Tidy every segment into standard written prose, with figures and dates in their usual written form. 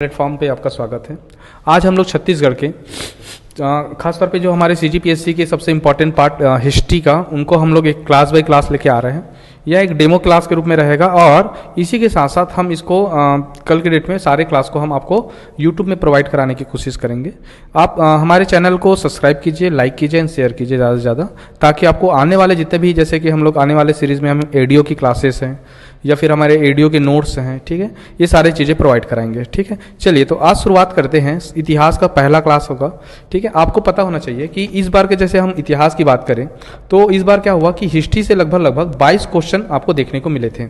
Platform पे आपका स्वागत है। आज हम लोग छत्तीसगढ़ के खासतौर पे जो हमारे सीजीपीएससी के सबसे इम्पॉर्टेंट पार्ट हिस्ट्री का, उनको हम लोग एक क्लास बाय क्लास लेके आ रहे हैं। यह एक डेमो क्लास के रूप में रहेगा और इसी के साथ साथ हम इसको कल के डेट में सारे क्लास को हम आपको यूट्यूब में प्रोवाइड कराने की कोशिश करेंगे। आप हमारे चैनल को सब्सक्राइब कीजिए, लाइक कीजिए एंड शेयर कीजिए ज़्यादा से ज़्यादा, ताकि आपको आने वाले जितने भी, जैसे कि हम लोग आने वाले सीरीज़ में हम एडियो की क्लासेस हैं या फिर हमारे एडियो के नोट्स हैं, ठीक है, ये सारी चीज़ें प्रोवाइड कराएंगे। ठीक है, चलिए तो आज शुरुआत करते हैं। इतिहास का पहला क्लास होगा। ठीक है, आपको पता होना चाहिए कि इस बार के जैसे हम इतिहास की बात करें तो इस बार क्या हुआ कि हिस्ट्री से लगभग 22 क्वेश्चन आपको देखने को मिले थे।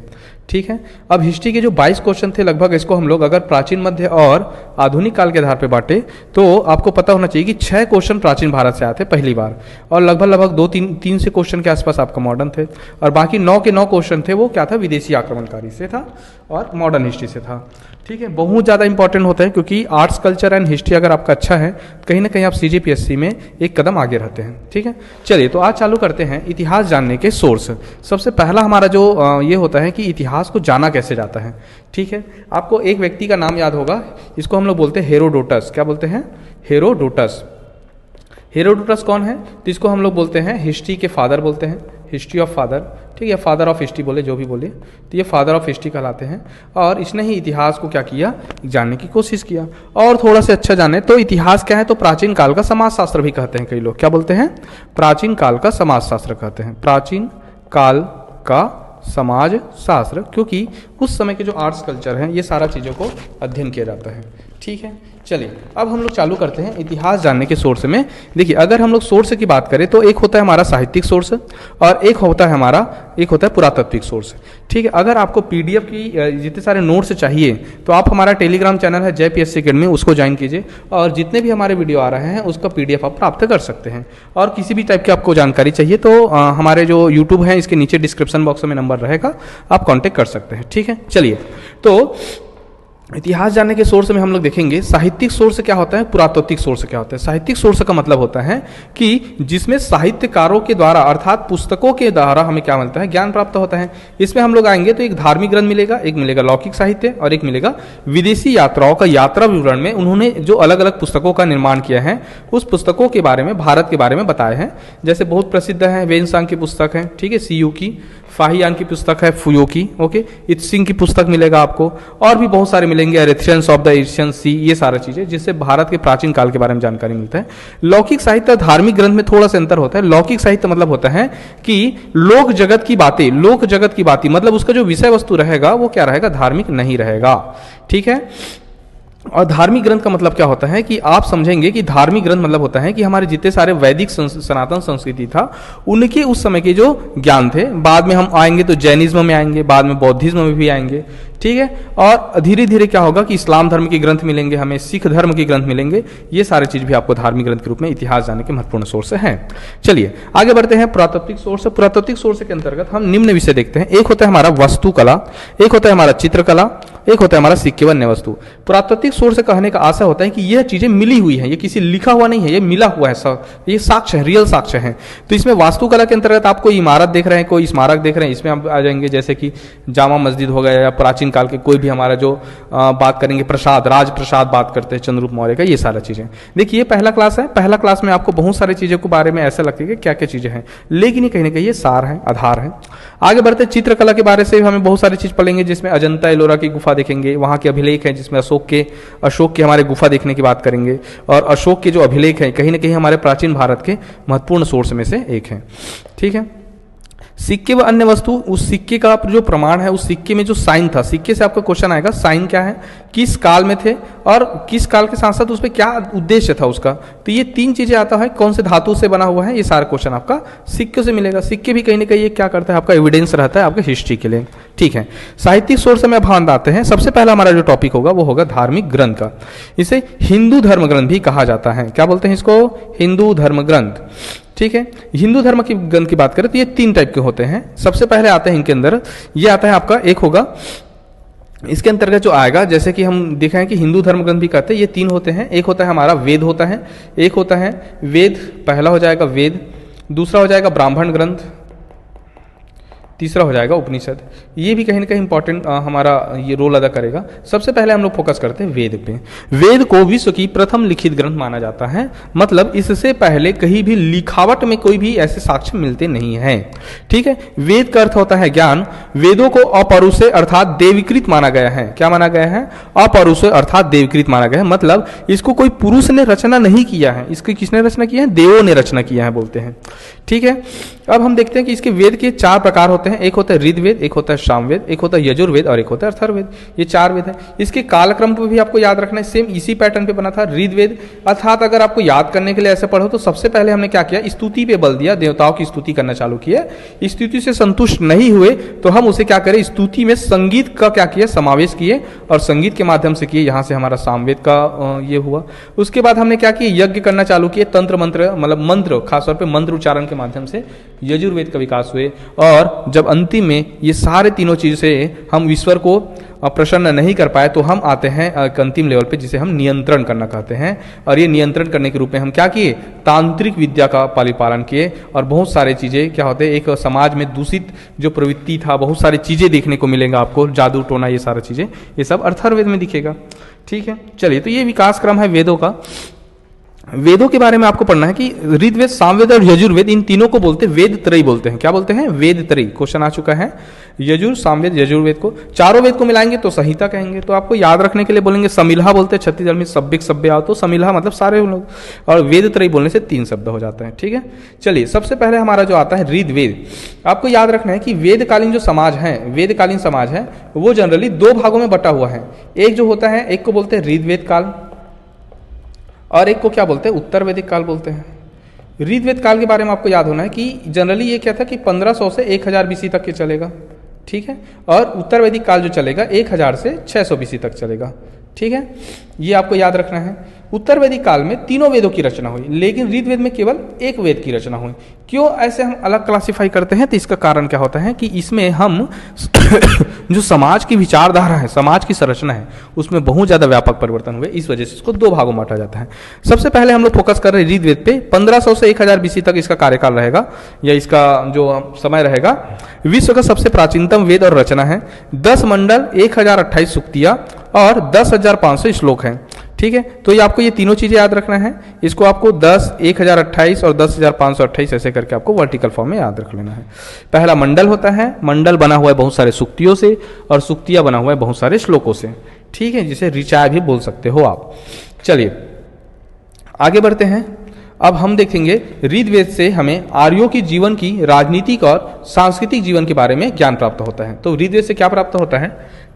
ठीक है, अब हिस्ट्री के जो 22 क्वेश्चन थे लगभग, इसको हम लोग अगर प्राचीन, मध्य और आधुनिक काल के आधार पर बांटे तो आपको पता होना चाहिए कि 6 क्वेश्चन प्राचीन भारत से आए थे पहली बार, और लगभग 2-3 से क्वेश्चन के आसपास आपका मॉडर्न थे, और बाकी 9 के 9 क्वेश्चन थे वो क्या था, विदेशी आक्रमणकारी से था और मॉडर्न हिस्ट्री से था। ठीक है, बहुत ज़्यादा इंपॉर्टेंट होता है क्योंकि आर्ट्स, कल्चर एंड हिस्ट्री अगर आपका अच्छा है, कहीं ना कहीं आप सीजीपीएससी में एक कदम आगे रहते हैं। ठीक है, चलिए तो आज चालू करते हैं इतिहास जानने के सोर्स। सबसे पहला हमारा जो ये होता है कि इतिहास को जाना कैसे जाता है। ठीक है, आपको एक व्यक्ति का नाम याद होगा, इसको हम लोग बोलते हैं हेरोडोटस। क्या बोलते हैं? हेरोडोटस। हेरोडोटस कौन है? तो इसको हम लोग बोलते हैं हिस्ट्री के फादर बोलते हैं, हिस्ट्री ऑफ फादर। ठीक है, फादर ऑफ हिस्ट्री बोले, जो भी बोले, तो ये फादर ऑफ हिस्ट्री कहलाते हैं। और इसने ही इतिहास को क्या किया, जानने की कोशिश किया। और थोड़ा सा अच्छा जाने तो इतिहास क्या है, तो प्राचीन काल का समाजशास्त्र भी कहते हैं कई लोग। क्या बोलते हैं? प्राचीन काल का समाजशास्त्र कहते हैं, प्राचीन काल का समाज शास्त्र, क्योंकि उस समय के जो आर्ट्स, कल्चर हैं, ये सारा चीज़ों को अध्ययन किया जाता है। ठीक है, चलिए अब हम लोग चालू करते हैं इतिहास जानने के सोर्स में। देखिए, अगर हम लोग सोर्स की बात करें तो एक होता है हमारा साहित्यिक सोर्स और एक होता है पुरातात्विक सोर्स। ठीक है, अगर आपको पीडीएफ की जितने सारे नोट्स चाहिए तो आप हमारा टेलीग्राम चैनल है जय पीएससी अकेडमी, उसको ज्वाइन कीजिए और जितने भी हमारे वीडियो आ रहे हैं उसका पीडीएफ आप प्राप्त कर सकते हैं। और किसी भी टाइप की आपको जानकारी चाहिए तो हमारे जो यूट्यूब है इसके नीचे डिस्क्रिप्शन बॉक्स में नंबर रहेगा, आप कॉन्टेक्ट कर सकते हैं। ठीक है, चलिए तो इतिहास जानने के सोर्स में हम लोग देखेंगे साहित्यिक सोर्स क्या होता है, पुरातात्विक सोर्स क्या होता है। साहित्यिक सोर्स का मतलब होता है कि जिसमें साहित्यकारों के द्वारा अर्थात पुस्तकों के द्वारा हमें क्या मिलता है, ज्ञान प्राप्त होता है। इसमें हम लोग आएंगे तो एक धार्मिक ग्रंथ मिलेगा, एक मिलेगा लौकिक साहित्य और एक मिलेगा विदेशी यात्राओं का यात्रा विवरण में उन्होंने जो अलग अलग पुस्तकों का निर्माण किया है, उस पुस्तकों के बारे में, भारत के बारे में बताए हैं। जैसे बहुत प्रसिद्ध है वेनसांग की पुस्तक है, ठीक है, सीयू की, फाहियान की पुस्तक है फुयो की, ओके, इत्सिंग की पुस्तक मिलेगा आपको, और भी बहुत सारे मिलेंगे, एरिथ्रियंस ऑफ द एशियन सी, ये सारा चीजें जिससे भारत के प्राचीन काल के बारे में जानकारी मिलता है। लौकिक साहित्य धार्मिक ग्रंथ में थोड़ा सा अंतर होता है। लौकिक साहित्य मतलब होता है कि लोक जगत की बातें मतलब उसका जो विषय वस्तु रहेगा वो क्या रहेगा, धार्मिक नहीं रहेगा। ठीक है, और धार्मिक ग्रंथ का मतलब क्या होता है कि आप समझेंगे कि धार्मिक ग्रंथ मतलब होता है कि हमारे जितने सारे वैदिक सनातन संस्कृति था उनके उस समय के जो ज्ञान थे, बाद में हम आएंगे तो जैनिज्म में आएंगे, बाद में बौद्धिज्म में भी आएंगे। ठीक है, और धीरे धीरे क्या होगा कि इस्लाम धर्म के ग्रंथ मिलेंगे, हमें सिख धर्म के ग्रंथ मिलेंगे। ये सारी चीज भी आपको धार्मिक ग्रंथ के रूप में इतिहास जानने के महत्वपूर्ण सोर्स हैं। चलिए आगे बढ़ते हैं पुरातात्विक सोर्स। पुरातात्विक सोर्स के अंतर्गत हम निम्न विषय देखते हैं। एक होता है हमारा वास्तुकला, एक होता है हमारा चित्रकला, एक होता है हमारा सिक्के व अन्य वस्तु। पुरातात्विक सोर्स से कहने का आशा होता है कि यह चीजें मिली हुई हैं, ये किसी लिखा हुआ नहीं है, ये मिला हुआ है, ये साक्ष्य है, रियल साक्ष्य है। तो इसमें वास्तुकला के अंतर्गत आप कोई इमारत देख रहे हैं, कोई स्मारक देख रहे हैं, इसमें आप आ जाएंगे जैसे कि जामा मस्जिद हो गया, या प्राचीन काल के कोई भी हमारा जो बात करेंगे प्रसाद, राज प्रसाद बात करते हैं चंद्रगुप्त मौर्य का, ये सारा चीजें। देखिए पहला क्लास है, पहला क्लास में आपको बहुत सारी चीजों के बारे में ऐसा लगता है कि क्या क्या चीजें हैं, लेकिन ये कहीं ना कहीं ये सार है, आधार है। आगे बढ़ते चित्रकला के बारे से हमें बहुत सारी चीज पढ़ेंगे, जिसमें अजंता एलोरा की गुफा देखेंगे, वहां के अभिलेख हैं, जिसमें अशोक के हमारे गुफा देखने की बात करेंगे, और अशोक के जो अभिलेख हैं कहीं ना कहीं हमारे प्राचीन भारत के महत्वपूर्ण सोर्स में से एक है। ठीक है, सिक्के व अन्य वस्तु, उस सिक्के का जो प्रमाण है, उस सिक्के में जो साइन था, सिक्के से आपका क्वेश्चन आएगा साइन क्या है, किस काल में थे और किस काल के साथ साथ उस पर क्या उद्देश्य था उसका। तो ये 3 चीजें आता है, कौन से धातु से बना हुआ है, ये सारा क्वेश्चन आपका सिक्के से मिलेगा। सिक्के भी कहीं ना कहीं ये क्या करता है, आपका एविडेंस रहता है आपके हिस्ट्री के लिए। ठीक है, साहित्यिक सोर्स में भाग आते हैं। सबसे पहला हमारा जो टॉपिक होगा वो होगा धार्मिक ग्रंथ का। इसे हिंदू धर्म ग्रंथ भी कहा जाता है। क्या बोलते हैं इसको? हिंदू धर्म ग्रंथ। ठीक है, हिंदू धर्म की ग्रंथ की बात करें तो ये 3 टाइप के होते हैं। सबसे पहले आते हैं इनके अंदर, ये आता है आपका, एक होगा इसके अंतर्गत जो आएगा, जैसे कि हम देखा है कि हिंदू धर्म ग्रंथ भी कहते हैं, ये 3 होते हैं। एक होता है हमारा वेद होता है, एक होता है वेद, पहला हो जाएगा वेद, दूसरा हो जाएगा ब्राह्मण ग्रंथ, तीसरा हो जाएगा उपनिषद। ये भी कहीं ना कहीं इंपॉर्टेंट हमारा ये रोल अदा करेगा। सबसे पहले हम लोग फोकस करते हैं वेद पे। वेद को विश्व की प्रथम लिखित ग्रंथ माना जाता है, मतलब इससे पहले कहीं भी लिखावट में कोई भी ऐसे साक्ष्य मिलते नहीं हैं। ठीक है, वेद का अर्थ होता है ज्ञान। वेदों को अपौरुषेय अर्थात देवीकृत माना गया है। क्या माना गया है? अपौरुषेय अर्थात देवीकृत माना गया है, मतलब इसको कोई पुरुष ने रचना नहीं किया है, इसकी किसने रचना किया है? देवों ने रचना किया है बोलते हैं। ठीक है, अब हम देखते हैं कि इसके वेद के 4 प्रकार होते हैं। एक होता है ऋग्वेद, एक होता है सामवेद, एक होता है यजुर्वेद और एक होता है अथर्ववेद। ये 4 वेद है। इसके कालक्रम पर भी आपको याद रखना है, सेम इसी पैटर्न पे बना था। ऋग्वेद अर्थात अगर आपको याद करने के लिए ऐसे पढ़ो तो सबसे पहले हमने क्या किया? स्तुति पे बल दिया, देवताओं की स्तुति करना चालू किया। स्तुति से संतुष्ट नहीं हुए तो हम उसे क्या करें? स्तुति में संगीत का क्या किया? समावेश किए और संगीत के माध्यम से किए। यहां से हमारा सामवेद का ये हुआ। उसके बाद हमने क्या किया? यज्ञ करना चालू किए, तंत्र मंत्र मतलब मंत्र, खासतौर पर मंत्र उच्चारण के माध्यम से यजुर्वेद का विकास हुए। और जब अंतिम में ये सारे तीनों चीज से हम ईश्वर को प्रसन्न नहीं कर पाए तो हम आते हैं अंतिम लेवल पे, जिसे हम नियंत्रण करना कहते हैं। और ये नियंत्रण करने के रूप में हम क्या किए? तांत्रिक विद्या का पालन किए। और बहुत सारे चीजें क्या होते हैं, एक समाज में दूषित जो प्रवृत्ति था, बहुत सारी चीजें देखने को मिलेगा आपको, जादू टोना, ये सारी चीजें, ये सब अथर्ववेद में दिखेगा। ठीक है, चलिए, तो ये विकास क्रम है वेदों का। वेदों के बारे में आपको पढ़ना है कि ऋग्वेद, सामवेद और यजुर्वेद, इन तीनों को बोलते हैं वेद त्रयी बोलते हैं। क्या बोलते हैं? वेद त्रयी। क्वेश्चन आ चुका है। यजुर, सामवेद, यजुर्वेद को, चारों वेद को मिलाएंगे तो संहिता कहेंगे। तो आपको याद रखने के लिए बोलेंगे समिल्हा बोलते हैं, छत्तीसगढ़ में सभ्यक सभ्य आओ तो समिल्हा मतलब सारे लोग, और वेद त्रयी बोलने से 3 शब्द हो जाते हैं। ठीक है, चलिए, सबसे पहले हमारा जो आता है ऋग्वेद। आपको याद रखना है कि वेदकालीन जो समाज है, वेदकालीन समाज है, वो जनरली 2 भागों में बटा हुआ है। एक जो होता है, एक को बोलते हैं ऋग्वेद काल और एक को क्या बोलते हैं? उत्तर वैदिक काल बोलते हैं। ऋग्वेद काल के बारे में आपको याद होना है कि जनरली ये क्या था कि 1500 से 1000 BC तक के चलेगा। ठीक है, और उत्तर वैदिक काल जो चलेगा 1000 से 600 BC तक चलेगा। ठीक है, ये आपको याद रखना है। उत्तर वैदिक काल में तीनों वेदों की रचना हुई, लेकिन ऋग्वेद में केवल एक वेद की रचना हुई। क्यों ऐसे हम अलग क्लासिफाई करते हैं? तो इसका कारण क्या होता है कि इसमें हम जो समाज की विचारधारा है, समाज की संरचना है, उसमें बहुत ज़्यादा व्यापक परिवर्तन हुए। इस वजह से इसको 2 भागों में बांटा जाता है। सबसे पहले हम लोग फोकस कर रहे हैं ऋग्वेद पे। 1500 से 1000 BC तक इसका कार्यकाल रहेगा, या इसका जो समय रहेगा। विश्व का सबसे प्राचीनतम वेद और रचना है। 10 मंडल, 1028 सूक्तियाँ और 10,500 श्लोक हैं। ठीक है, तो ये आपको ये तीनों चीजें याद रखना है। इसको आपको 10, 1028 और 10,528 ऐसे करके आपको वर्टिकल फॉर्म में याद रख लेना है। पहला मंडल होता है। मंडल बना हुआ है बहुत सारे सूक्तियों से, और सूक्तियां बना हुआ है बहुत सारे श्लोकों से। ठीक है, जिसे ऋचाएँ भी बोल सकते हो आप। चलिए आगे बढ़ते हैं। अब हम देखेंगे ऋग्वेद से हमें आर्यों की जीवन की राजनीतिक और सांस्कृतिक जीवन के बारे में ज्ञान प्राप्त होता है। तो ऋग्वेद से क्या प्राप्त होता है?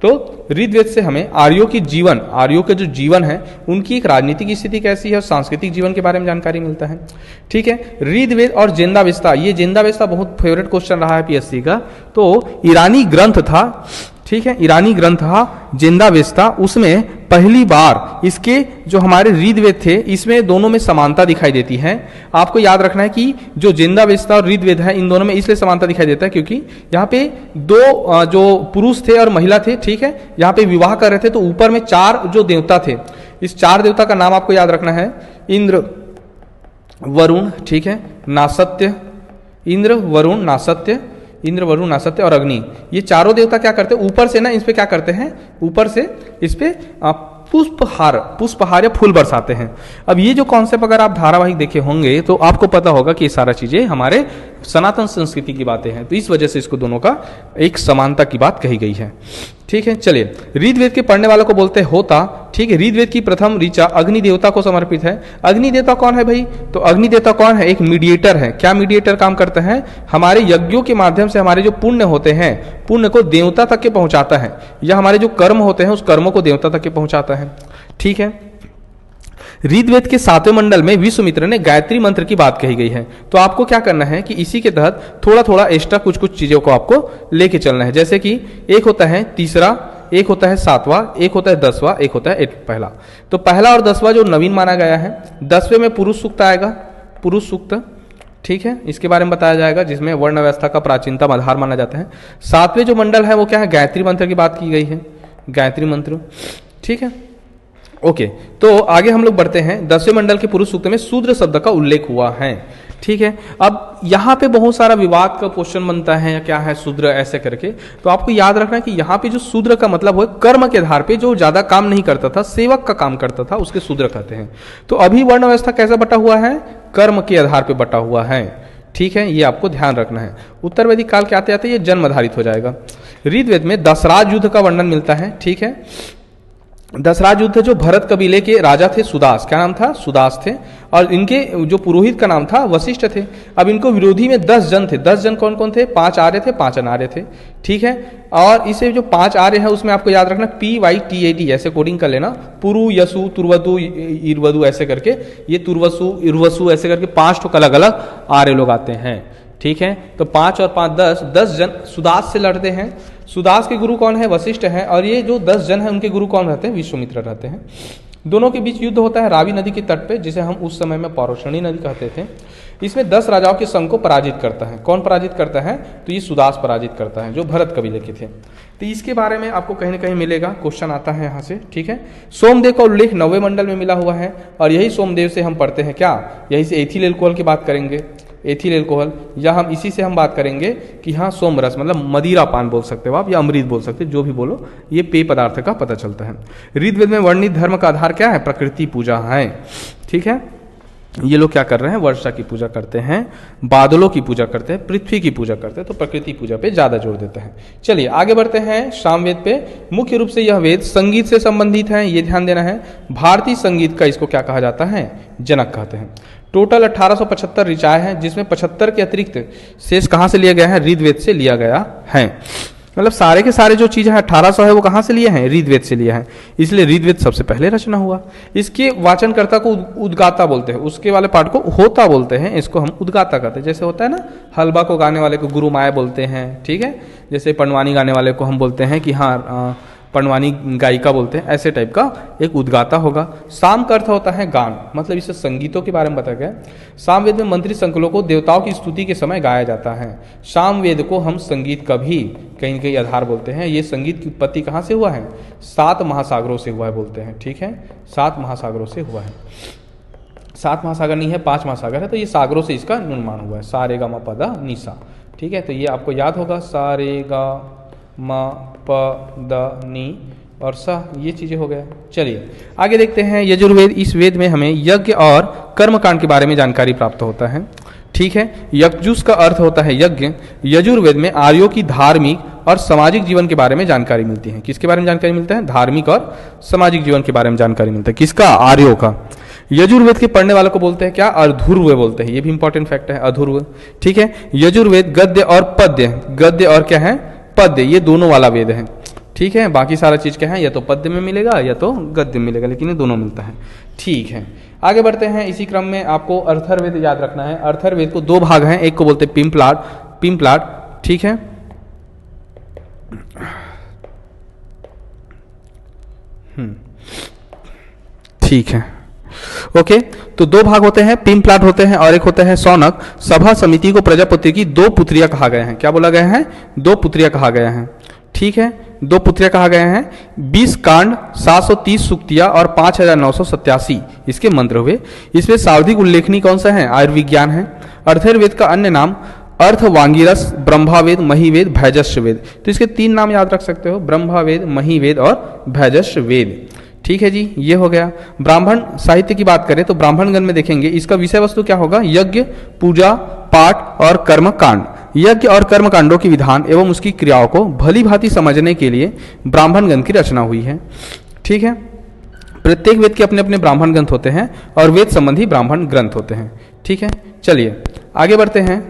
तो ऋग्वेद से हमें आर्यों की जीवन, आर्यों के जो जीवन है, उनकी एक राजनीतिक स्थिति कैसी है और सांस्कृतिक जीवन के बारे में जानकारी मिलता है। ठीक है, ऋग्वेद और जिंदावेस्ता, ये जिंदावेस्ता बहुत फेवरेट क्वेश्चन रहा है पीएससी का। तो ईरानी ग्रंथ था। ठीक है, ईरानी ग्रंथ था जिंदावेस्ता। उसमें पहली बार इसके जो हमारे ऋग्वेद थे, इसमें दोनों में समानता दिखाई देती है। आपको याद रखना है कि जो जिंदावेस्ता और ऋग्वेद है, इन दोनों में इसलिए समानता दिखाई देता है क्योंकि यहाँ पे 2 जो पुरुष थे और महिला थे। ठीक है, यहाँ पे विवाह कर रहे थे, तो ऊपर में 4 जो देवता थे, इस 4 देवता का नाम आपको याद रखना है। इंद्र, वरुण, ठीक है, नासत्य, इंद्र, वरुण, नासत्य, इंद्र, वरुण, नासत्य और अग्नि। ये चारों देवता क्या करते हैं? ऊपर से ना इस पे क्या करते हैं? ऊपर से इस पे पुष्पहार या फूल बरसाते हैं। अब ये जो कॉन्सेप्ट अगर आप धारावाहिक देखे होंगे तो आपको पता होगा कि ये सारा चीजें हमारे सनातन संस्कृति की बातें हैं। तो इस वजह से इसको दोनों का एक समानता की बात कही गई है। ठीक है, चलिए, ऋग्वेद के पढ़ने वालों को बोलते हैं होता। ठीक है, ऋग्वेद की प्रथम ऋचा अग्नि देवता को समर्पित है। अग्नि देवता कौन है भाई? तो अग्नि देवता कौन है? एक मीडिएटर है। क्या मीडिएटर काम करता है? हमारे यज्ञों के माध्यम से हमारे जो पुण्य होते हैं, पुण्य को देवता तक के पहुंचाता है, या हमारे जो कर्म होते हैं उस कर्मों को देवता तक के पहुंचाता है। ठीक है, ऋग्वेद के 7वें मंडल में विश्वामित्र ने गायत्री मंत्र की बात कही गई है। तो आपको क्या करना है कि इसी के तहत थोड़ा थोड़ा एक्स्ट्रा कुछ चीजों को आपको लेके चलना है। जैसे कि एक होता है तीसरा, एक होता है 7वां, एक होता है 10वां, एक होता है पहला। तो पहला और 10वां जो नवीन माना गया है। 10वें में पुरुष सूक्त आएगा, पुरुष सूक्त। ठीक है, इसके बारे में बताया जाएगा, जिसमें वर्ण व्यवस्था का प्राचीनतम आधार माना जाता है। 7वें जो मंडल है वो क्या है? गायत्री मंत्र की बात की गई है, गायत्री मंत्र। ठीक है, ओके, तो आगे हम लोग बढ़ते हैं। 10वें मंडल के पुरुष सूक्त में शूद्र शब्द का उल्लेख हुआ है। ठीक है, अब यहाँ पे बहुत सारा विवाद का क्वेश्चन बनता है, क्या है शूद्र ऐसे करके। तो आपको याद रखना है कि यहाँ पे जो शूद्र का मतलब है कर्म के आधार पे जो ज्यादा काम नहीं करता था, सेवक का काम करता था, उसके शूद्र कहते हैं। तो अभी वर्ण व्यवस्था कैसा बटा हुआ है? कर्म के आधार पे बटा हुआ है। ठीक है, ये आपको ध्यान रखना है। उत्तर वैदिक काल के आते आते ये जन्म आधारित हो जाएगा। ऋग्वेद में दशराज युद्ध का वर्णन मिलता है। ठीक है, दशराज युद्ध जो भरत कबीले के राजा थे सुदास, क्या नाम था? सुदास थे, और इनके जो पुरोहित का नाम था वशिष्ठ थे। अब इनको विरोधी में 10 जन थे। 10 जन कौन कौन थे? 5 आर्य थे, 5 अनार्य थे। ठीक है, और इसे जो 5 आर्य है उसमें आपको याद रखना PYTAD ऐसे कोडिंग कर लेना। पुरु, यसु, तुर्वदु, इरवदु ऐसे करके, ये तुर्वसु, इरवसु ऐसे करके 5 ठोक अलग अलग आर्य लोग आते हैं। ठीक है, तो 5 और 5 10 जन सुदास से लड़ते हैं। सुदास के गुरु कौन है? वशिष्ठ है। और ये जो 10 जन है उनके गुरु कौन रहते हैं? विश्वामित्र रहते हैं। दोनों के बीच युद्ध होता है रावी नदी के तट पे, जिसे हम उस समय में पौरोषणी नदी कहते थे। इसमें 10 राजाओं के संघ को पराजित करता है। कौन पराजित करता है? तो ये सुदास पराजित करता है, जो भरत कबीले के थे। तो इसके बारे में आपको कहीं ना कहीं मिलेगा, क्वेश्चन आता है यहाँ से। ठीक है, सोमदेव का उल्लेख 9वें मंडल में मिला हुआ है, और यही सोमदेव से हम पढ़ते हैं क्या? यही से एथिल एल्कोहल की बात करेंगे। एथिल एल्कोहल, या हम इसी से हम बात करेंगे कि हाँ सोमरस मतलब मदिरा पान बोल सकते हो आप, या अमृत बोल सकते हो, जो भी बोलो, ये पेय पदार्थ का पता चलता है। ऋग्वेद में वर्णित धर्म का आधार क्या है? प्रकृति पूजा है। ठीक है, ये लोग क्या कर रहे हैं? वर्षा की पूजा करते हैं, बादलों की पूजा करते हैं, पृथ्वी की पूजा करते हैं, तो प्रकृति पूजा पे ज्यादा जोर देते हैं। चलिए आगे बढ़ते हैं सामवेद पे। मुख्य रूप से यह वेद संगीत से संबंधित है, ये ध्यान देना है। भारतीय संगीत का इसको क्या कहा जाता है? जनक कहते हैं। टोटल 1875 ऋचाएं हैं, जिसमें 75 के अतिरिक्त शेष कहाँ से लिया गया है? ऋग्वेद से लिया गया है। मतलब सारे के सारे जो चीजें हैं 1800 है, वो कहाँ से लिए हैं? ऋग्वेद से लिया है। इसलिए ऋग्वेद सबसे पहले रचना हुआ। इसके वाचनकर्ता को उद्गाता बोलते हैं, उसके वाले पाठ को होता बोलते हैं, इसको हम उद्गाता कहते हैं। जैसे होता है ना, हलवा को गाने वाले को गुरु माया बोलते हैं। ठीक है, जैसे पंडवानी गाने वाले को हम बोलते हैं कि हाँ पंडवानी गायिका बोलते हैं, ऐसे टाइप का एक उद्गाता होगा। साम का अर्थ होता है गान, मतलब इसे संगीतों के बारे में बताया गया। सामवेद में मंत्री संकुलों को देवताओं की स्तुति के समय गाया जाता है। सामवेद को हम संगीत का भी कहीं कहीं आधार बोलते हैं। ये संगीत की उत्पत्ति कहाँ से हुआ है? 7 महासागरों से हुआ है बोलते हैं। ठीक है, 7 महासागरों से हुआ है। 7 महासागर नहीं है, 5 महासागर है, तो ये सागरों से इसका निर्माण हुआ है। सा रे गा मा पा धा नि सा। ठीक है, तो ये आपको याद होगा, सा रे गा मा प द नी और सा, ये चीजें हो गया। चलिए आगे देखते हैं यजुर्वेद। इस वेद में हमें यज्ञ और कर्मकांड के बारे में जानकारी प्राप्त होता है। ठीक है, यज्जुस का अर्थ होता है यज्ञ। यजुर्वेद में आर्यों की धार्मिक और सामाजिक जीवन के बारे में जानकारी मिलती है। किसके बारे में जानकारी मिलता है? धार्मिक और सामाजिक जीवन के बारे में जानकारी मिलता है। किसका? आर्यों का। यजुर्वेद के पढ़ने वालों को बोलते हैं क्या? अधुर्व बोलते हैं। ये भी इंपॉर्टेंट फैक्ट है, अधुर्व। ठीक है, यजुर्वेद गद्य और पद्य, गद्य और क्या है? पद्य, ये दोनों वाला वेद है। ठीक है, बाकी सारा चीज क्या है? या तो पद्य में मिलेगा या तो गद्य में मिलेगा, लेकिन ये दोनों मिलता है। ठीक है, आगे बढ़ते हैं। इसी क्रम में आपको अर्थर्वेद याद रखना है। अर्थर्वेद को 2 भाग हैं, एक को बोलते हैं पिंपलाट। ठीक है, ठीक है, ओके। तो 2 भाग होते हैं, पिंपलाट होते हैं और एक होते हैं सौनक। सभा समिति को प्रजापति की 2 पुत्रियां कहा गया है। क्या बोला गया है? 2 पुत्रियां कहा गया है। ठीक है, 2 पुत्रियां कहा गया है। 20 कांड, 730 सूक्तियां और 5987 इसके मंत्र हुए। इसमें सार्वधिक उल्लेखनीय कौन सा है? आयुर्विज्ञान है। अर्थर्वेद का अन्य नाम अर्थवांगिरस, ब्रह्मावेद, महिवेद, भैजस्य वेद। तो इसके 3 नाम याद रख सकते हो, ब्रह्मावेद, महिवेद और भैजस्य वेद। ठीक है जी, ये हो गया। ब्राह्मण साहित्य की बात करें तो ब्राह्मणगण में देखेंगे इसका विषय वस्तु क्या होगा? यज्ञ, पूजा, पाठ और कर्म कांड। यज्ञ और कर्म कांडों की विधान एवं उसकी क्रियाओं को भली भांति समझने के लिए ब्राह्मणगण की रचना हुई है। ठीक है, प्रत्येक वेद के अपने अपने ब्राह्मण ग्रंथ होते हैं और वेद संबंधी ब्राह्मण ग्रंथ होते हैं। ठीक है, चलिए आगे बढ़ते हैं।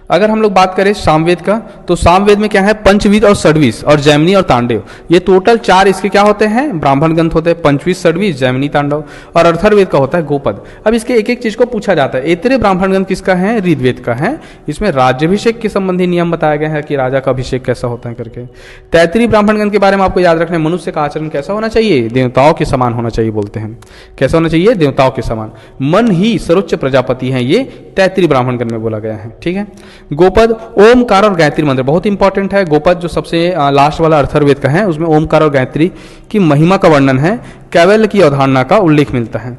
अगर हम लोग बात करें सामवेद का, तो सामवेद में क्या है? पंचवीद और षड्वीस और जैमिनी और तांडव, ये टोटल 4 इसके क्या होते हैं? ब्राह्मण ग्रंथ होते हैं। पंचवीस, षड्वीस, जैमिनी, तांडव। और अर्थर्वेद का होता है गोपद। अब इसके एक एक चीज को पूछा जाता है। इतने ब्राह्मण ग्रंथ किसका है? ऋग्वेद का है। इसमें राज्याभिषेक के संबंधी नियम बताया गया है कि राजा का अभिषेक कैसा होता है करके। तैतरी ब्राह्मण ग्रंथ के बारे में आपको याद रखना है, मनुष्य का आचरण कैसा होना चाहिए? देवताओं के समान होना चाहिए बोलते हैं। कैसा होना चाहिए? देवताओं के समान। मन ही सर्वोच्च प्रजापति है, ये तैतरी ब्राह्मण ग्रंथ में बोला गया है। ठीक है, गोपद ओमकार और गायत्री मंत्र बहुत इंपॉर्टेंट है। गोपद जो सबसे लास्ट वाला अथर्ववेद का है, उसमें ओमकार और गायत्री की महिमा का वर्णन है, कैवल्य की अवधारणा का उल्लेख मिलता है।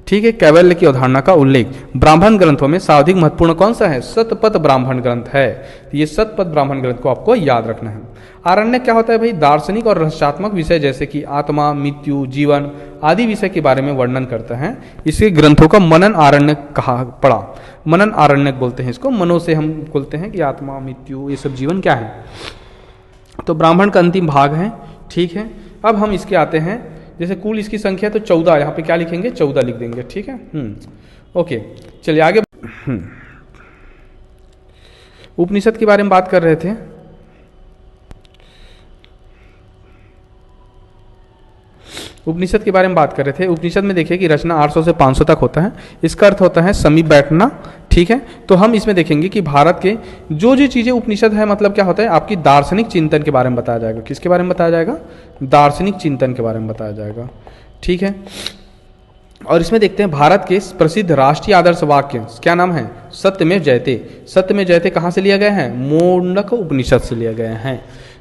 ठीक है, कैवल्य की अवधारणा का उल्लेख। ब्राह्मण ग्रंथों में सर्वाधिक महत्वपूर्ण कौन सा है? शतपथ ब्राह्मण ग्रंथ है। तो ये शतपथ ब्राह्मण ग्रंथ को आपको याद रखना है। आरण्यक क्या होता है भाई? दार्शनिक और रहस्यात्मक विषय जैसे कि आत्मा, मृत्यु, जीवन आदि विषय के बारे में वर्णन करता है। इसके ग्रंथों का मनन आरण्यक कहा पड़ा। मनन आरण्यक बोलते हैं इसको। मनो से हम बोलते हैं कि आत्मा, मृत्यु, ये सब जीवन क्या है। तो ब्राह्मण का अंतिम भाग है। ठीक है, अब हम इसके आते हैं। जैसे कुल इसकी संख्या तो 14, यहाँ पे क्या लिखेंगे? 14 लिख देंगे। ठीक है, ओके, चलिए आगे। उपनिषद के बारे में बात कर रहे थे। उपनिषद के बारे में बात कर रहे थे। उपनिषद में देखिए कि रचना 800 से 500 तक होता है। इसका अर्थ होता है समीप बैठना। ठीक है, तो हम इसमें देखेंगे कि भारत के जो जो चीज़ें उपनिषद है, मतलब क्या होता है, आपकी दार्शनिक चिंतन के बारे में बताया जाएगा। किसके बारे में बताया जाएगा? दार्शनिक चिंतन के बारे में बताया जाएगा। ठीक है, और इसमें देखते हैं भारत के प्रसिद्ध राष्ट्रीय आदर्श वाक्य क्या नाम है? सत्यमेव जयते। सत्यमेव जयते कहाँ से लिया गया है? मुंडक उपनिषद से लिया गया है,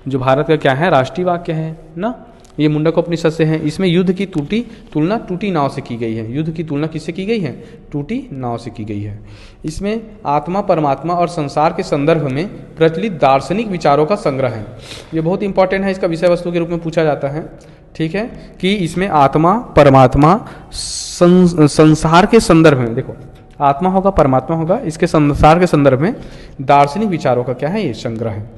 जो भारत का क्या है? राष्ट्रीय वाक्य है ना। ये मुंडक उपनिषद से है। इसमें युद्ध की तुलना टूटी नाव से की गई है। युद्ध की तुलना किससे की गई है? टूटी नाव से की गई है। इसमें आत्मा, परमात्मा और संसार के संदर्भ में प्रचलित दार्शनिक विचारों का संग्रह है। ये बहुत इंपॉर्टेंट है, इसका विषय वस्तु के रूप में पूछा जाता है। ठीक है, कि इसमें आत्मा, परमात्मा, संसार के संदर्भ में, देखो आत्मा होगा, परमात्मा होगा, इसके संसार के संदर्भ में दार्शनिक विचारों का क्या है? ये संग्रह है।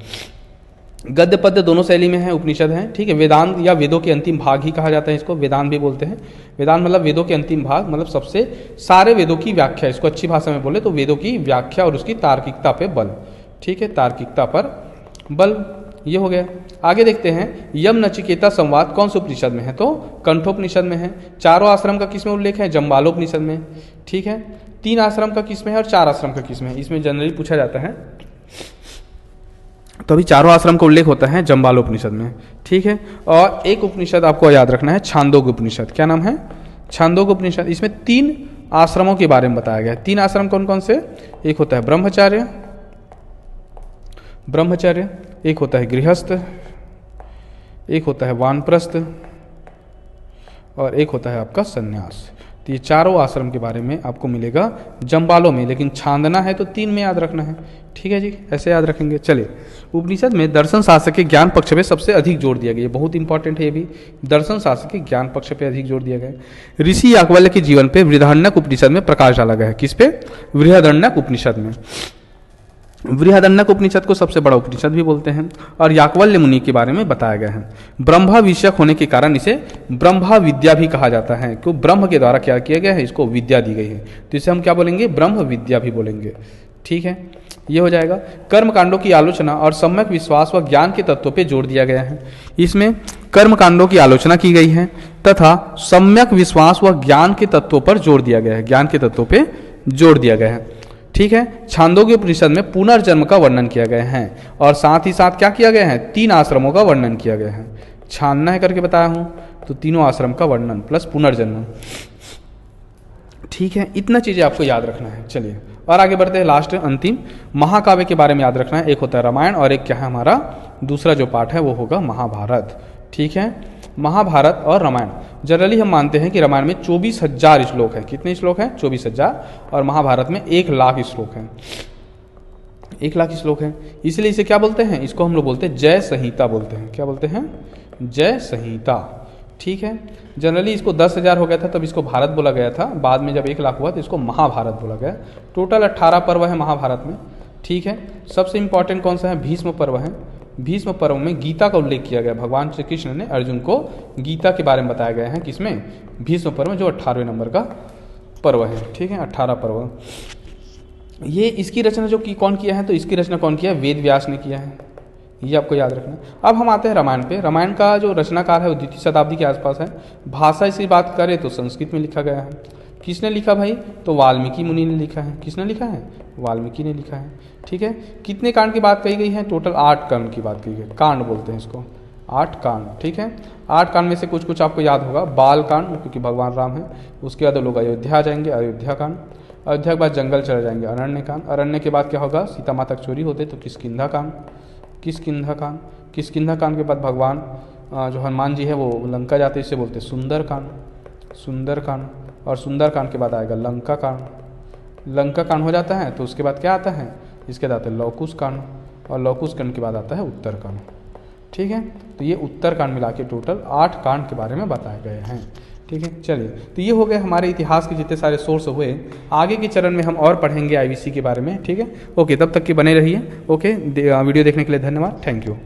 गद्य पद्य दोनों शैली में है, उपनिषद है। ठीक है, वेदांत या वेदों के अंतिम भाग ही कहा जाता है इसको, वेदांत भी बोलते हैं। वेदांत मतलब वेदों के अंतिम भाग, मतलब सबसे सारे वेदों की व्याख्या। इसको अच्छी भाषा में बोले तो वेदों की व्याख्या और उसकी तार्किकता पे बल। ठीक है, तार्किकता पर बल, ये हो गया। आगे देखते हैं, यम नचिकेता संवाद कौन से उपनिषद में है? तो कंठोपनिषद में है। चारों आश्रम का किसमें उल्लेख है? जम्बालोपनिषद में। ठीक है, 3 आश्रम का किसमें है और 4 आश्रम का किसमें है? इसमें जनरली पूछा जाता है। तो अभी चारों आश्रम का उल्लेख होता है जम्बालोपनिषद में। ठीक है, और एक उपनिषद आपको याद रखना है, छांदोग्य उपनिषद। क्या नाम है? छांदोग्य उपनिषद। इसमें 3 आश्रमों के बारे में बताया गया है। 3 आश्रम कौन कौन से? एक होता है ब्रह्मचर्य, एक होता है गृहस्थ, एक होता है वानप्रस्थ और एक होता है आपका संन्यास। तो ये चारों आश्रम के बारे में आपको मिलेगा जम्बालो में, लेकिन छांदना है तो 3 में याद रखना है। ठीक है जी, ऐसे याद रखेंगे। चलिए, उपनिषद में दर्शन शास्त्र के ज्ञान पक्ष पे सबसे अधिक जोर दिया गया। बहुत इंपॉर्टेंट है ये भी, दर्शन शास्त्र के ज्ञान पक्ष पे अधिक जोर दिया गया है। ऋषि याज्ञवल्क्य के जीवन पे बृहदारण्यक उपनिषद में प्रकाश डाला गया है। किस पे? बृहदारण्यक उपनिषद में। बृहदारण्यक उपनिषद को सबसे बड़ा उपनिषद भी बोलते हैं और याज्ञवल्क्य मुनि के बारे में बताया गया है। ब्रह्मा विषयक होने के कारण इसे ब्रह्मा विद्या भी कहा जाता है, क्यों? ब्रह्म के द्वारा क्या किया गया है? इसको विद्या दी गई है, तो इसे हम क्या बोलेंगे? ब्रह्म विद्या भी बोलेंगे। ठीक है, ये हो जाएगा। कर्म कांडों की आलोचना और सम्यक विश्वास व ज्ञान के तत्वों पे जोर दिया गया है। इसमें कर्म कांडों की आलोचना की गई है तथा सम्यक विश्वास व ज्ञान के तत्वों पर जोर दिया गया है, ज्ञान के तत्वों पे जोर दिया गया है। ठीक है, छांदोग्य उपनिषद में पुनर्जन्म का वर्णन किया गया है और साथ ही साथ क्या किया गया है? 3 आश्रमों का वर्णन किया गया है। छानना है करके बताया हूं, तो तीनों आश्रम का वर्णन प्लस पुनर्जन्म। ठीक है, इतना चीजें आपको याद रखना है। चलिए और आगे बढ़ते हैं। लास्ट अंतिम महाकाव्य के बारे में याद रखना है। एक होता है रामायण और एक क्या है हमारा दूसरा जो पार्ट है वो होगा महाभारत। ठीक है, महाभारत और रामायण जनरली हम मानते हैं कि रामायण में 24,000 श्लोक हैं। कितने श्लोक हैं? 24,000। और महाभारत में 1,00,000 श्लोक हैं। 1,00,000 श्लोक हैं, इसलिए इसे क्या बोलते हैं? इसको हम लोग बोलते हैं जय संहिता बोलते हैं। क्या बोलते हैं? जय संहिता। ठीक है, जनरली इसको 10,000 हो गया था तब इसको भारत बोला गया था, बाद में जब 1,00,000 हुआ तो इसको महाभारत बोला गया। टोटल 18 पर्व है महाभारत में। ठीक है, सबसे इंपॉर्टेंट कौन सा है? भीष्म पर्व है। भीष्म पर्व में गीता का उल्लेख किया गया। भगवान श्री कृष्ण ने अर्जुन को गीता के बारे में बताया गया है। किसमें? भीष्म पर्व में, जो 18वें नंबर का पर्व है। ठीक है, 18 पर्व। ये इसकी रचना जो की कौन किया है? तो इसकी रचना कौन किया है? वेद व्यास ने किया है। ये आपको याद रखना है। अब हम आते हैं रामायण पे। रामायण का जो रचनाकार है वो 2वीं शताब्दी के आसपास है। भाषा की बात करें तो संस्कृत में लिखा गया है। किसने लिखा भाई? तो वाल्मीकि मुनि ने लिखा है। किसने लिखा है? वाल्मीकि ने लिखा है। ठीक है, कितने कांड की बात कही गई है? टोटल 8 कांड की बात कही गई। कांड बोलते हैं इसको, 8 कांड। ठीक है, 8 कांड में से कुछ कुछ आपको याद होगा। बाल कांड, क्योंकि भगवान राम है। उसके बाद लोग अयोध्या आ जाएंगे, अयोध्या कांड। अयोध्या के बाद जंगल चले जाएंगे, अरण्य कांड। अरण्य के बाद क्या होगा, सीता माता की चोरी होते तो किष्किंधा कांड। किष्किंधा कांड, किष्किंधा कांड के बाद भगवान जो हनुमान जी है वो लंका जाते, इसे बोलते सुंदर कांड, सुंदर कांड। और सुंदर कांड के बाद आएगा लंका कांड। लंका कांड हो जाता है तो उसके बाद क्या आता है, इसके बाद आता है लवकुश कांड, और लवकुश कांड के बाद आता है उत्तर कांड। ठीक है, तो ये उत्तर कांड मिला के टोटल 8 कांड के बारे में बताए गए हैं। ठीक है, चलिए, तो ये हो गए हमारे इतिहास के जितने सारे सोर्स हुए। आगे के चरण में हम और पढ़ेंगे आईवीसी के बारे में। ठीक है, ओके, तब तक के बने रहिए। ओके, वीडियो देखने के लिए धन्यवाद, थैंक यू।